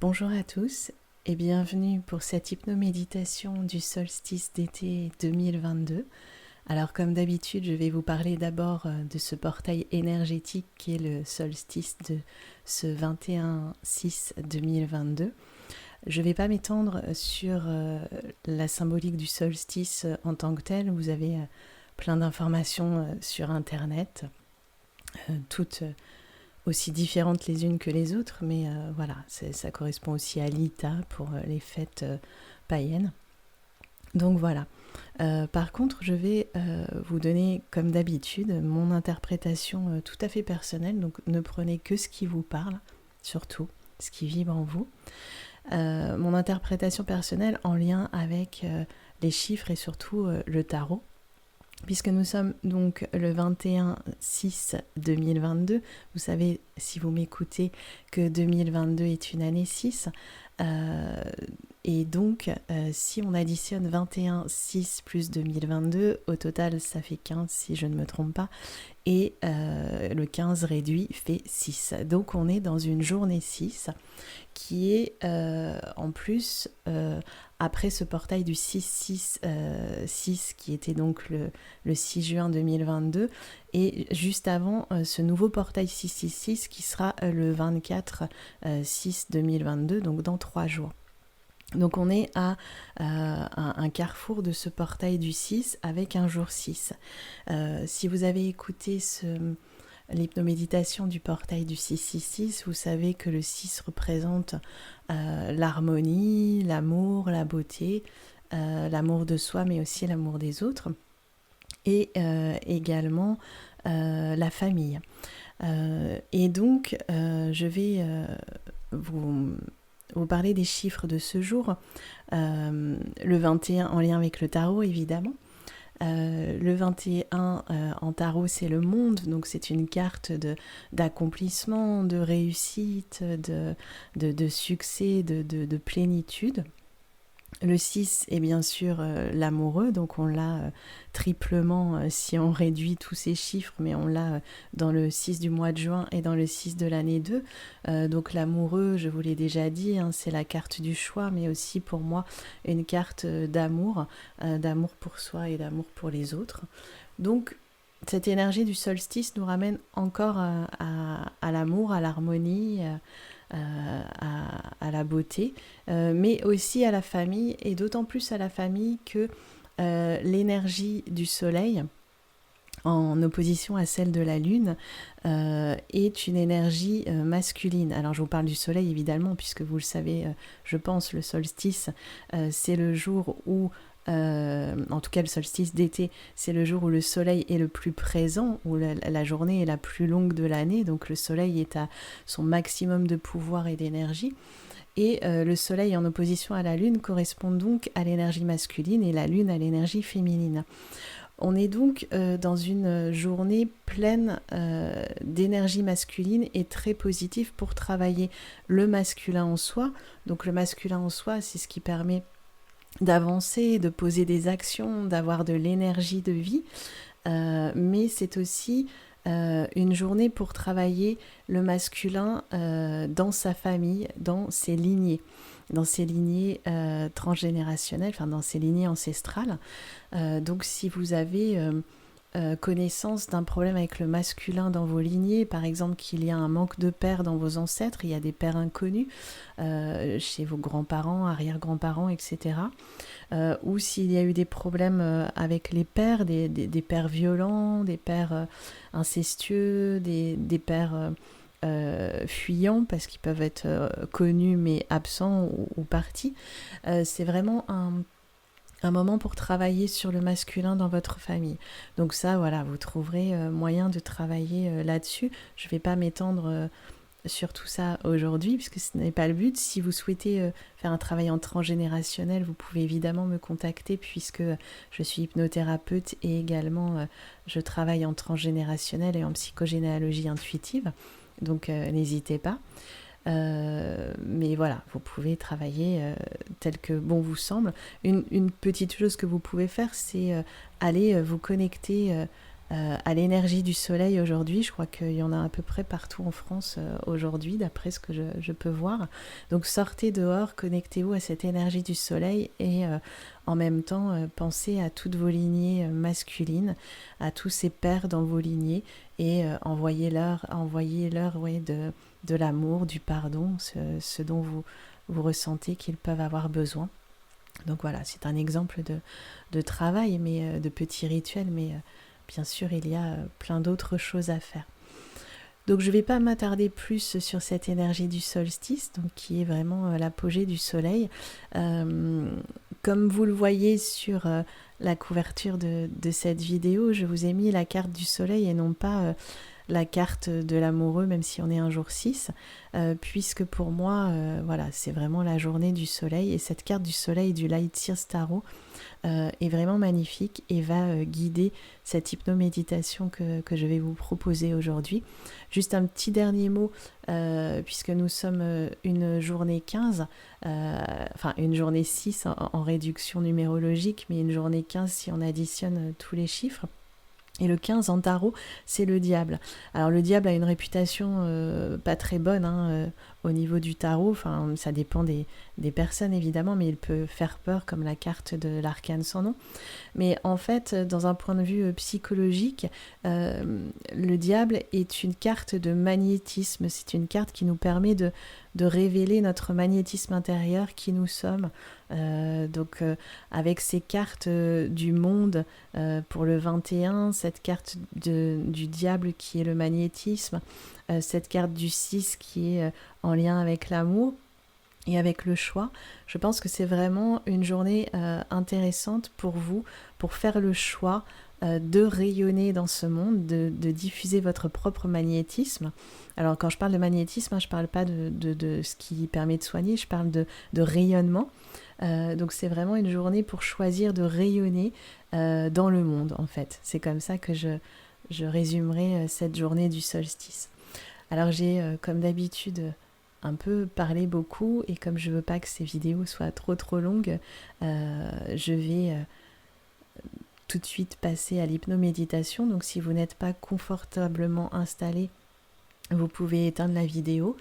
Bonjour à tous et bienvenue pour cette hypnoméditation du solstice d'été 2022. Alors comme d'habitude, je vais vous parler d'abord de ce portail énergétique qui est le solstice de ce 21/6/2022. Je ne vais pas m'étendre sur la symbolique du solstice en tant que tel. Vous avez plein d'informations sur Internet, toutes aussi différentes les unes que les autres, mais voilà, ça correspond aussi à l'Ita pour les fêtes païennes. Donc voilà. Par contre, je vais vous donner, comme d'habitude, mon interprétation tout à fait personnelle. Donc ne prenez que ce qui vous parle, surtout ce qui vibre en vous. Mon interprétation personnelle en lien avec les chiffres et surtout le tarot. Puisque nous sommes donc le 21/6/2022, vous savez, si vous m'écoutez, que 2022 est une année 6. Et donc, si on additionne 21/6 plus 2022, au total, ça fait 15 si je ne me trompe pas. Et le 15 réduit fait 6. Donc, on est dans une journée 6 qui est en plus après ce portail du 6-6-6 qui était donc le 6 juin 2022 et juste avant ce nouveau portail 6-6-6 qui sera le 24/6/2022, donc dans 3 jours. Donc on est à un carrefour de ce portail du 6 avec un jour 6. Si vous avez écouté l'hypnoméditation du portail du 666, vous savez que le 6 représente l'harmonie, l'amour, la beauté, l'amour de soi mais aussi l'amour des autres et également la famille. Et donc je vais vous parler des chiffres de ce jour. Le 21 en lien avec le tarot évidemment. Le 21 en tarot, c'est le monde, donc c'est une carte d'accomplissement, de réussite, de succès, de plénitude. Le 6 est bien sûr l'amoureux, donc on l'a triplement si on réduit tous ces chiffres, mais on l'a dans le 6 du mois de juin et dans le 6 de l'année 2. Donc l'amoureux, je vous l'ai déjà dit, hein, c'est la carte du choix, mais aussi pour moi une carte d'amour pour soi et d'amour pour les autres. Donc cette énergie du solstice nous ramène encore à l'amour, à l'harmonie, à la beauté, mais aussi à la famille, et d'autant plus à la famille que l'énergie du soleil, en opposition à celle de la lune, est une énergie masculine. Alors je vous parle du soleil évidemment, puisque vous le savez, je pense, le solstice, c'est le jour où en tout cas le solstice d'été, c'est le jour où le soleil est le plus présent, où la journée est la plus longue de l'année, donc le soleil est à son maximum de pouvoir et d'énergie. Et le soleil en opposition à la lune correspond donc à l'énergie masculine et la lune à l'énergie féminine. On est donc dans une journée pleine d'énergie masculine et très positive pour travailler le masculin en soi. Donc le masculin en soi, c'est ce qui permet d'avancer, de poser des actions, d'avoir de l'énergie de vie, mais c'est aussi une journée pour travailler le masculin dans sa famille, dans ses lignées transgénérationnelles, enfin dans ses lignées ancestrales. Donc si vous avez connaissance d'un problème avec le masculin dans vos lignées, par exemple qu'il y a un manque de pères dans vos ancêtres, il y a des pères inconnus chez vos grands-parents, arrière-grands-parents, etc. Ou s'il y a eu des problèmes avec les pères, des pères violents, des pères incestueux, des pères fuyants parce qu'ils peuvent être connus mais absents ou partis. C'est vraiment un moment pour travailler sur le masculin dans votre famille. Donc ça, voilà, vous trouverez moyen de travailler là-dessus. Je ne vais pas m'étendre sur tout ça aujourd'hui, puisque ce n'est pas le but. Si vous souhaitez faire un travail en transgénérationnel, vous pouvez évidemment me contacter, puisque je suis hypnothérapeute et également je travaille en transgénérationnel et en psychogénéalogie intuitive. Donc n'hésitez pas. Mais voilà, vous pouvez travailler tel que bon vous semble. Une petite chose que vous pouvez faire, c'est aller vous connecter à l'énergie du soleil aujourd'hui. Je crois qu'il y en a à peu près partout en France aujourd'hui, d'après ce que je peux voir. Donc sortez dehors, connectez-vous à cette énergie du soleil et en même temps pensez à toutes vos lignées masculines, à tous ces pères dans vos lignées et envoyez-leur ouais, de l'amour, du pardon, ce dont vous ressentez qu'ils peuvent avoir besoin. Donc voilà, c'est un exemple de travail, mais de petits rituels, mais bien sûr, il y a plein d'autres choses à faire. Donc je ne vais pas m'attarder plus sur cette énergie du solstice, donc qui est vraiment l'apogée du soleil. Comme vous le voyez sur la couverture de cette vidéo, je vous ai mis la carte du soleil et non pas la carte de l'amoureux, même si on est un jour 6, puisque pour moi, voilà, c'est vraiment la journée du soleil, et cette carte du soleil du Light Years Tarot est vraiment magnifique et va guider cette hypnoméditation que je vais vous proposer aujourd'hui. Juste un petit dernier mot, puisque nous sommes une journée 15, enfin une journée 6 en réduction numérologique, mais une journée 15 si on additionne tous les chiffres. Et le 15 en tarot, c'est le diable. Alors le diable a une réputation pas très bonne au niveau du tarot. Enfin, ça dépend des personnes évidemment, mais il peut faire peur comme la carte de l'arcane sans nom. Mais en fait, dans un point de vue psychologique, le diable est une carte de magnétisme. C'est une carte qui nous permet de révéler notre magnétisme intérieur, qui nous sommes. Donc avec ces cartes du monde pour le 21, cette carte du diable qui est le magnétisme, cette carte du 6 qui est en lien avec l'amour et avec le choix, je pense que c'est vraiment une journée intéressante pour vous, pour faire le choix de rayonner dans ce monde, de diffuser votre propre magnétisme. Alors quand je parle de magnétisme, je ne parle pas de ce qui permet de soigner, je parle de rayonnement. Donc c'est vraiment une journée pour choisir de rayonner dans le monde en fait. C'est comme ça que je résumerai cette journée du solstice. Alors j'ai comme d'habitude un peu parlé beaucoup, et comme je veux pas que ces vidéos soient trop longues, je vais tout de suite passer à l'hypnoméditation. Donc si vous n'êtes pas confortablement installé, vous pouvez éteindre la vidéo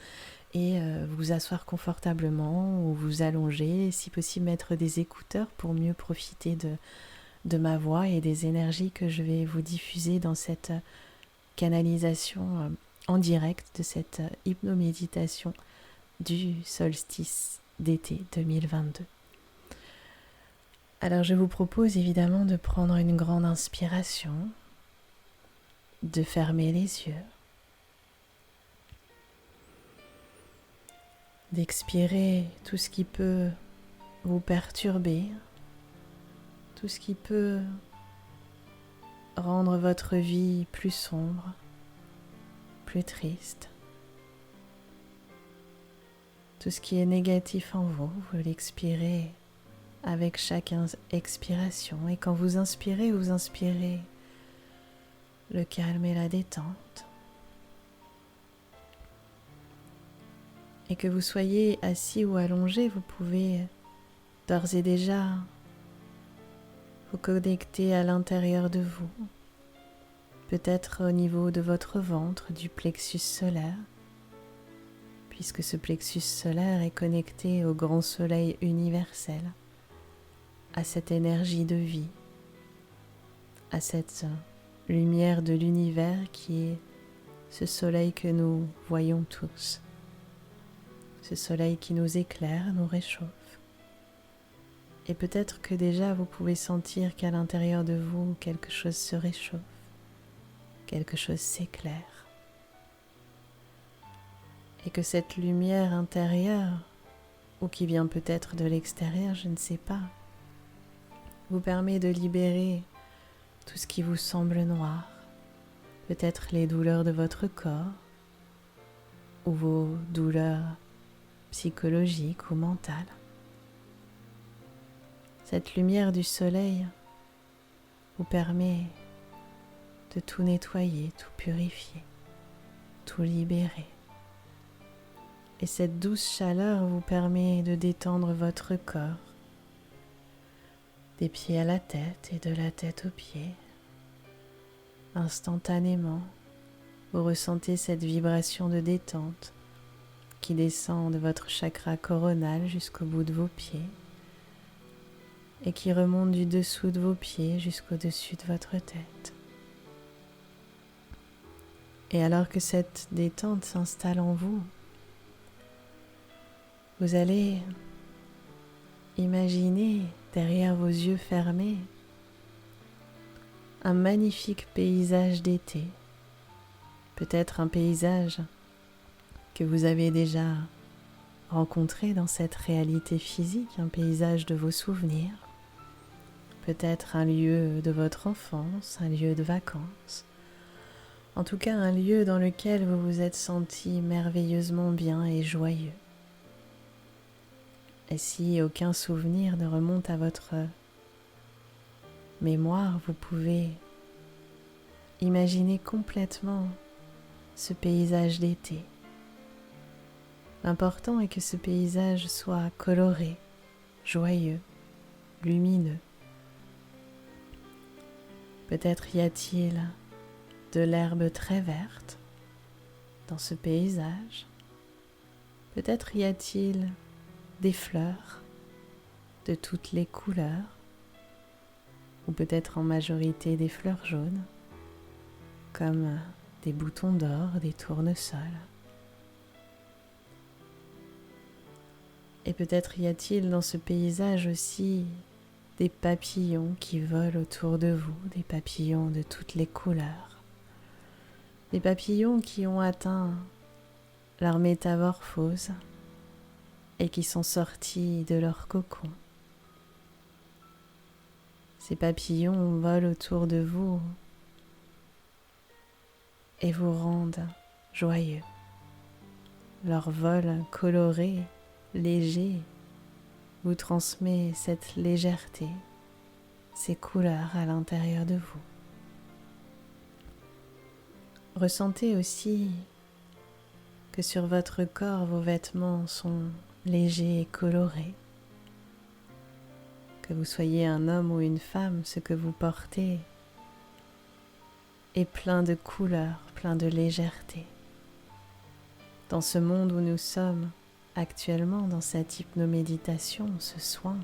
et vous asseoir confortablement ou vous allonger, si possible mettre des écouteurs pour mieux profiter de ma voix et des énergies que je vais vous diffuser dans cette canalisation en direct de cette hypnoméditation du solstice d'été 2022. Alors je vous propose évidemment de prendre une grande inspiration, de fermer les yeux, d'expirer tout ce qui peut vous perturber, tout ce qui peut rendre votre vie plus sombre, plus triste. Tout ce qui est négatif en vous, vous l'expirez avec chaque expiration. Et quand vous inspirez le calme et la détente. Et que vous soyez assis ou allongé, vous pouvez d'ores et déjà vous connecter à l'intérieur de vous, peut-être au niveau de votre ventre, du plexus solaire, puisque ce plexus solaire est connecté au grand soleil universel, à cette énergie de vie, à cette lumière de l'univers qui est ce soleil que nous voyons tous, ce soleil qui nous éclaire, nous réchauffe. Et peut-être que déjà vous pouvez sentir qu'à l'intérieur de vous, quelque chose se réchauffe, quelque chose s'éclaire. Et que cette lumière intérieure, ou qui vient peut-être de l'extérieur, je ne sais pas, vous permet de libérer tout ce qui vous semble noir, peut-être les douleurs de votre corps, ou vos douleurs psychologiques ou mentales. Cette lumière du soleil vous permet de tout nettoyer, tout purifier, tout libérer. Et cette douce chaleur vous permet de détendre votre corps, des pieds à la tête et de la tête aux pieds, instantanément, vous ressentez cette vibration de détente qui descend de votre chakra coronal jusqu'au bout de vos pieds et qui remonte du dessous de vos pieds jusqu'au-dessus de votre tête. Et alors que cette détente s'installe en vous, vous allez imaginer derrière vos yeux fermés un magnifique paysage d'été, peut-être un paysage que vous avez déjà rencontré dans cette réalité physique, un paysage de vos souvenirs, peut-être un lieu de votre enfance, un lieu de vacances, en tout cas un lieu dans lequel vous vous êtes senti merveilleusement bien et joyeux. Et si aucun souvenir ne remonte à votre mémoire, vous pouvez imaginer complètement ce paysage d'été. L'important est que ce paysage soit coloré, joyeux, lumineux. Peut-être y a-t-il de l'herbe très verte dans ce paysage. Peut-être y a-t-il des fleurs de toutes les couleurs, ou peut-être en majorité des fleurs jaunes, comme des boutons d'or, des tournesols. Et peut-être y a-t-il dans ce paysage aussi des papillons qui volent autour de vous, des papillons de toutes les couleurs, des papillons qui ont atteint leur métamorphose et qui sont sortis de leur cocon. Ces papillons volent autour de vous et vous rendent joyeux. Leur vol coloré, léger, vous transmet cette légèreté, ces couleurs à l'intérieur de vous. Ressentez aussi que sur votre corps, vos vêtements sont légers et colorés. Que vous soyez un homme ou une femme, ce que vous portez est plein de couleurs, plein de légèreté. Dans ce monde où nous sommes actuellement, dans cette hypnoméditation, ce soin,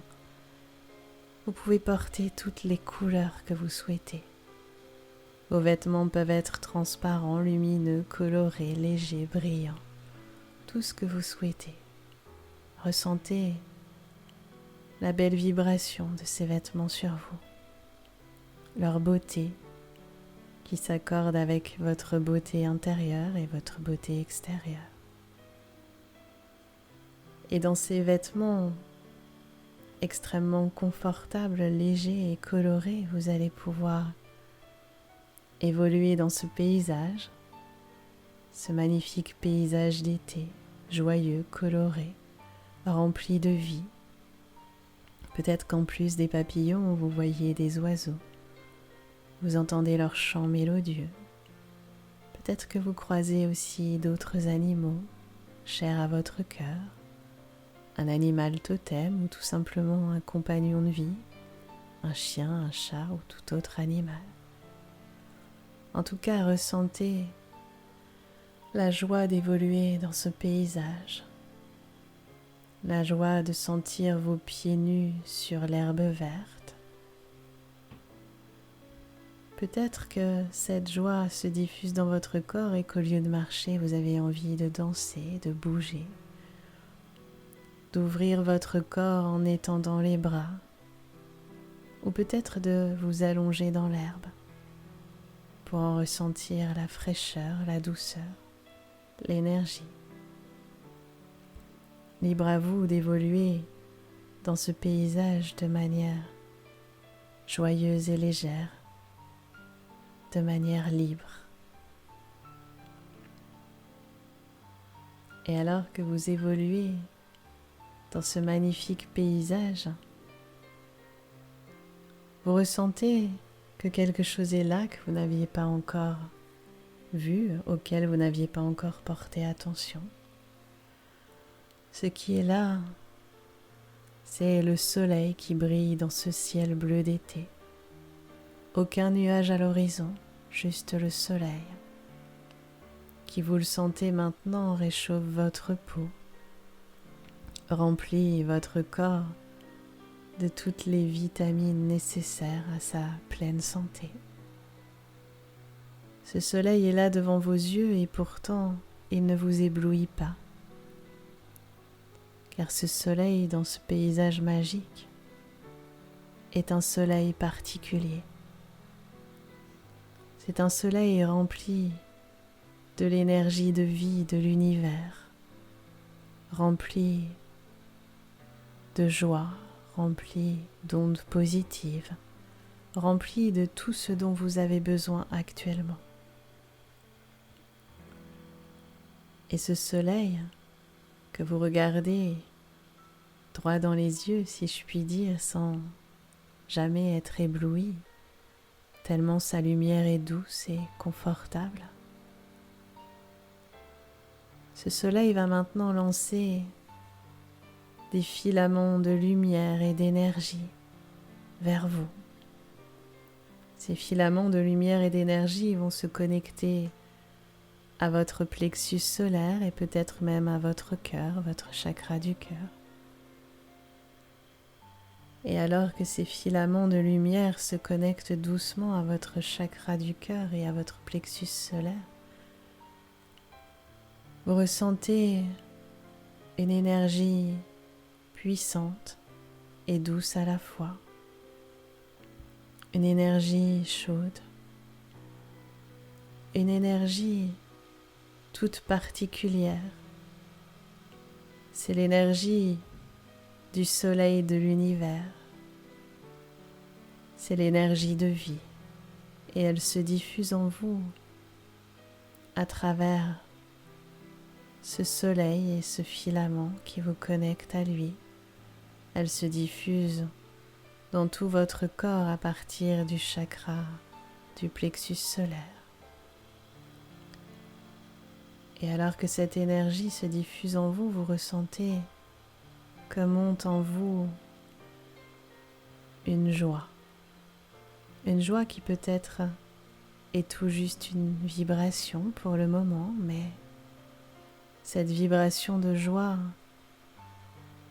vous pouvez porter toutes les couleurs que vous souhaitez. Vos vêtements peuvent être transparents, lumineux, colorés, légers, brillants, tout ce que vous souhaitez. Ressentez la belle vibration de ces vêtements sur vous, leur beauté qui s'accorde avec votre beauté intérieure et votre beauté extérieure. Et dans ces vêtements extrêmement confortables, légers et colorés, vous allez pouvoir évoluer dans ce paysage, ce magnifique paysage d'été, joyeux, coloré, rempli de vie. Peut-être qu'en plus des papillons, vous voyez des oiseaux. Vous entendez leur chant mélodieux. Peut-être que vous croisez aussi d'autres animaux, chers à votre cœur, un animal totem ou tout simplement un compagnon de vie, un chien, un chat ou tout autre animal. En tout cas, ressentez la joie d'évoluer dans ce paysage, la joie de sentir vos pieds nus sur l'herbe verte. Peut-être que cette joie se diffuse dans votre corps et qu'au lieu de marcher, vous avez envie de danser, de bouger, d'ouvrir votre corps en étendant les bras, ou peut-être de vous allonger dans l'herbe pour en ressentir la fraîcheur, la douceur, l'énergie. Libre à vous d'évoluer dans ce paysage de manière joyeuse et légère, de manière libre. Et alors que vous évoluez dans ce magnifique paysage, vous ressentez que quelque chose est là que vous n'aviez pas encore vu, auquel vous n'aviez pas encore porté attention. Ce qui est là, c'est le soleil qui brille dans ce ciel bleu d'été. Aucun nuage à l'horizon, juste le soleil, qui, vous le sentez maintenant, réchauffe votre peau, remplit votre corps de toutes les vitamines nécessaires à sa pleine santé. Ce soleil est là devant vos yeux et pourtant il ne vous éblouit pas, car ce soleil dans ce paysage magique est un soleil particulier. C'est un soleil rempli de l'énergie de vie de l'univers, rempli de joie, rempli d'ondes positives, rempli de tout ce dont vous avez besoin actuellement. Et ce soleil que vous regardez droit dans les yeux, si je puis dire, sans jamais être ébloui, tellement sa lumière est douce et confortable. Ce soleil va maintenant lancer des filaments de lumière et d'énergie vers vous. Ces filaments de lumière et d'énergie vont se connecter à votre plexus solaire et peut-être même à votre cœur, votre chakra du cœur. Et alors que ces filaments de lumière se connectent doucement à votre chakra du cœur et à votre plexus solaire, vous ressentez une énergie puissante et douce à la fois, une énergie chaude, une énergie toute particulière. C'est l'énergie du soleil de l'univers. C'est l'énergie de vie et elle se diffuse en vous à travers ce soleil et ce filament qui vous connecte à lui. Elle se diffuse dans tout votre corps à partir du chakra du plexus solaire. Et alors que cette énergie se diffuse en vous, vous ressentez que monte en vous une joie qui peut-être est tout juste une vibration pour le moment, mais cette vibration de joie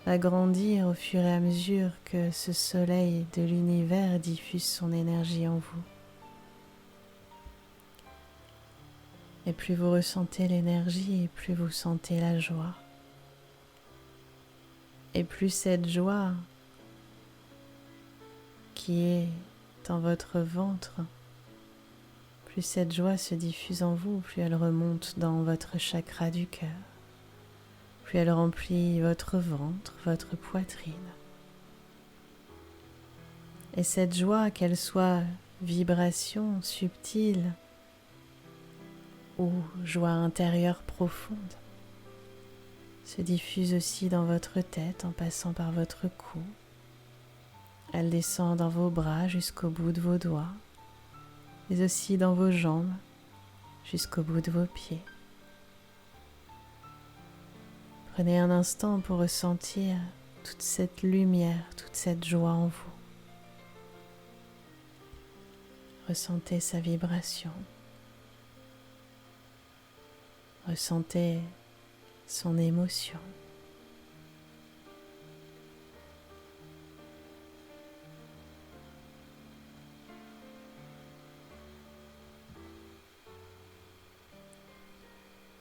va grandir au fur et à mesure que ce soleil de l'univers diffuse son énergie en vous. Et plus vous ressentez l'énergie, et plus vous sentez la joie. Et plus cette joie qui est dans votre ventre, plus cette joie se diffuse en vous, plus elle remonte dans votre chakra du cœur, plus elle remplit votre ventre, votre poitrine. Et cette joie, qu'elle soit vibration subtile ou joie intérieure profonde, se diffuse aussi dans votre tête en passant par votre cou. Elle descend dans vos bras jusqu'au bout de vos doigts, mais aussi dans vos jambes jusqu'au bout de vos pieds. Prenez un instant pour ressentir toute cette lumière, toute cette joie en vous. Ressentez sa vibration. Ressentez son émotion.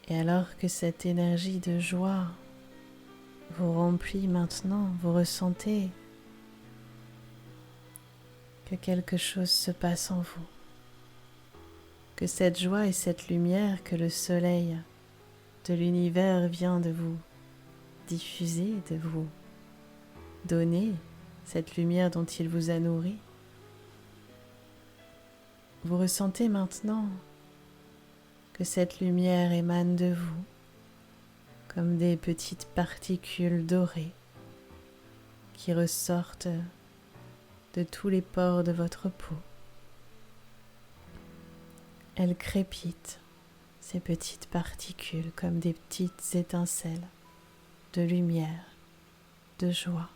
Et alors que cette énergie de joie vous remplit maintenant, vous ressentez que quelque chose se passe en vous, que cette joie et cette lumière que le soleil de l'univers vient de vous diffuser, de vous donner, cette lumière dont il vous a nourri, vous ressentez maintenant que cette lumière émane de vous comme des petites particules dorées qui ressortent de tous les pores de votre peau. Elles crépitent, ces petites particules, comme des petites étincelles de lumière, de joie.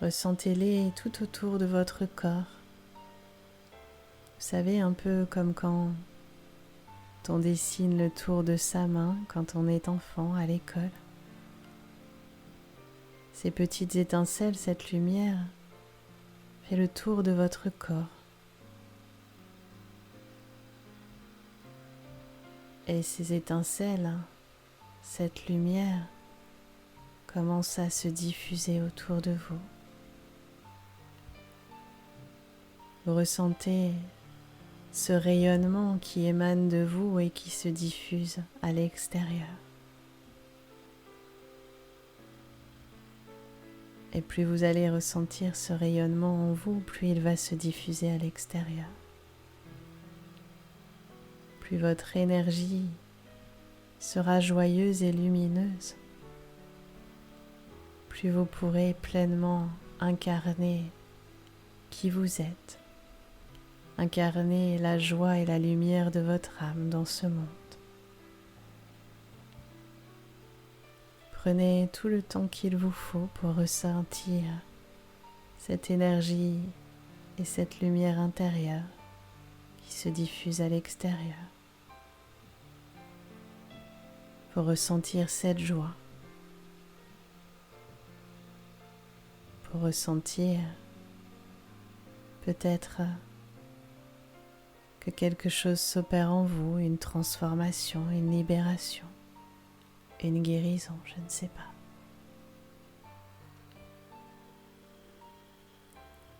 Ressentez-les tout autour de votre corps, Vous savez, un peu comme quand on dessine le tour de sa main quand on est enfant à l'école. Ces petites étincelles, cette lumière, fait le tour de votre corps. Et ces étincelles, cette lumière, commence à se diffuser autour de vous. Vous ressentez ce rayonnement qui émane de vous et qui se diffuse à l'extérieur. Et plus vous allez ressentir ce rayonnement en vous, plus il va se diffuser à l'extérieur. Plus votre énergie sera joyeuse et lumineuse, plus vous pourrez pleinement incarner qui vous êtes, incarner la joie et la lumière de votre âme dans ce monde. Prenez tout le temps qu'il vous faut pour ressentir cette énergie et cette lumière intérieure qui se diffuse à l'extérieur. Pour ressentir cette joie, pour ressentir peut-être que quelque chose s'opère en vous, une transformation, une libération, une guérison, je ne sais pas.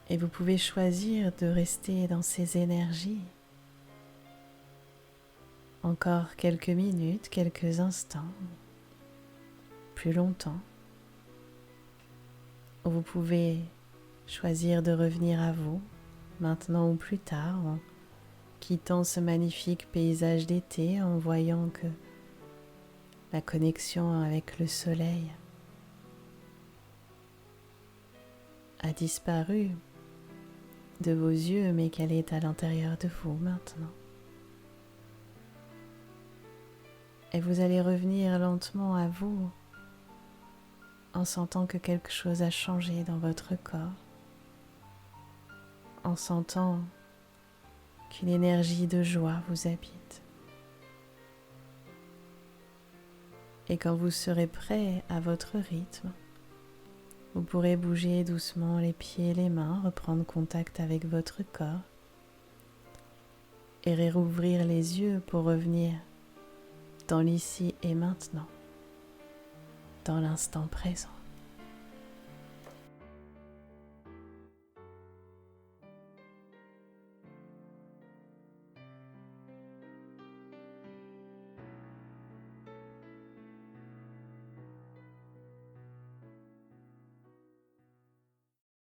Et vous pouvez choisir de rester dans ces énergies encore quelques minutes, quelques instants, plus longtemps. Vous pouvez choisir de revenir à vous, maintenant ou plus tard, en quittant ce magnifique paysage d'été, en voyant que la connexion avec le soleil a disparu de vos yeux, mais qu'elle est à l'intérieur de vous maintenant. Et vous allez revenir lentement à vous en sentant que quelque chose a changé dans votre corps, en sentant qu'une énergie de joie vous habite. Et quand vous serez prêt à votre rythme, vous pourrez bouger doucement les pieds et les mains, reprendre contact avec votre corps et rouvrir les yeux pour revenir dans l'ici et maintenant, dans l'instant présent.